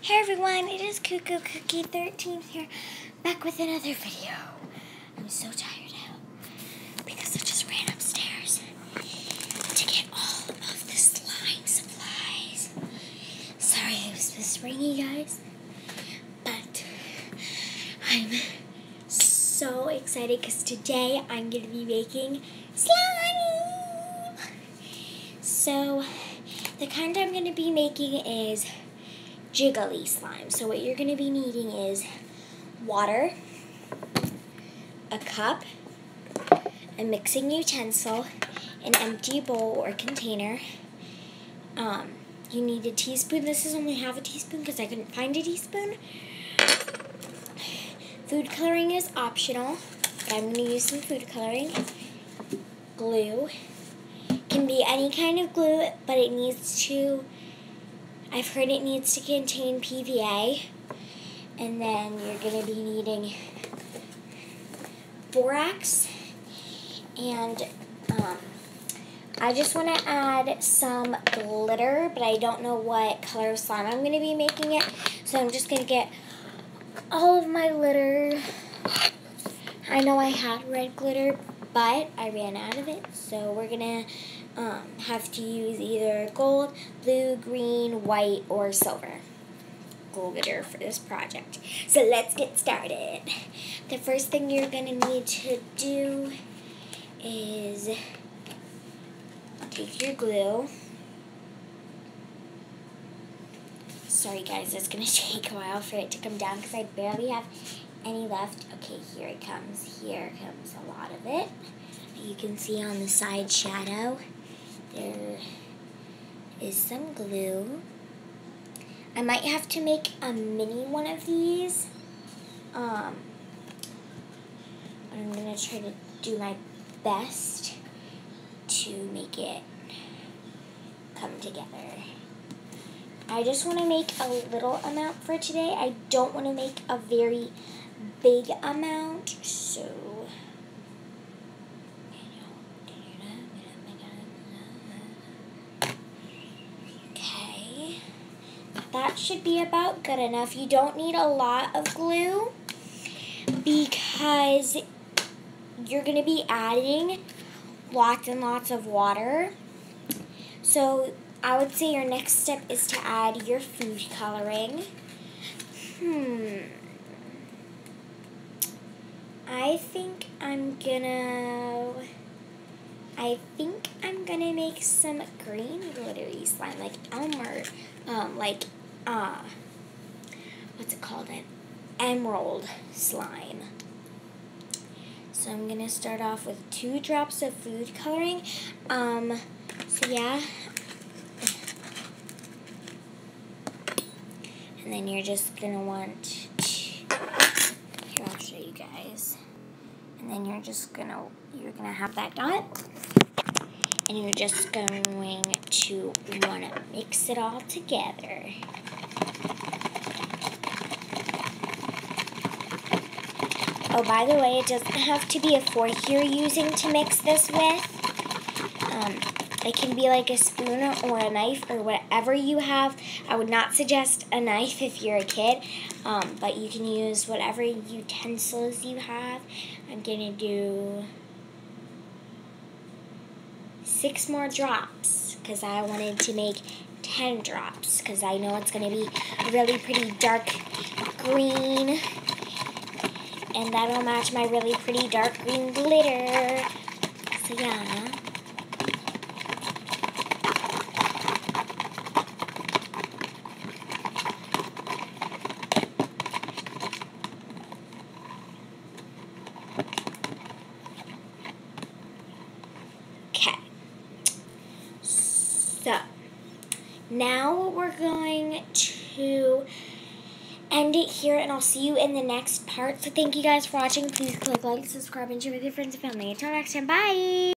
Hey everyone, it is Cuckoo Cookie 13 here, back with another video. I'm so tired now because I just ran upstairs to get all of the slime supplies. Sorry I was whispering, you guys, but I'm so excited because today I'm going to be making slime. So the kind I'm going to be making is jiggly slime. So what you're going to be needing is water, a cup, a mixing utensil, an empty bowl or container. You need a teaspoon. This is only half a teaspoon because I couldn't find a teaspoon. Food coloring is optional, but I'm going to use some food coloring. Glue. Can be any kind of glue, but it needs to, I've heard it needs to contain PVA. And then you're going to be needing borax. And I just want to add some glitter, but I don't know what color of slime I'm going to be making it. So I'm just going to get all of my glitter. I know I had red glitter, but I ran out of it. So we're going to have to use either gold, blue, green, white, or silver glitter for this project. So let's get started. The first thing you're going to need to do is take your glue. Sorry guys, it's going to take a while for it to come down because I barely have any left. Okay, here it comes. Here comes a lot of it. You can see on the side shadow there is some glue. I might have to make a mini one of these. I'm going to try to do my best to make it come together. I just want to make a little amount for today. I don't want to make a very big amount, so that should be about good enough. You don't need a lot of glue because you're going to be adding lots and lots of water. So I would say your next step is to add your food coloring. I think I'm gonna make some green glittery slime, like Elmer, what's it called? An emerald slime. So I'm gonna start off with 2 drops of food coloring. So yeah. And then you're just gonna want to, here I'll show you guys. And then you're gonna have that dot. And you're just going to want to mix it all together. Oh, by the way, it doesn't have to be a fork you're using to mix this with. It can be like a spoon or a knife or whatever you have. I would not suggest a knife if you're a kid, but you can use whatever utensils you have. I'm going to do 6 more drops because I wanted to make 10 drops because I know it's going to be really pretty dark green, and that'll match my really pretty dark green glitter. So yeah. So, now we're going to end it here, and I'll see you in the next part. So thank you guys for watching. Please click like, subscribe, and share with your friends and family. Until next time, bye!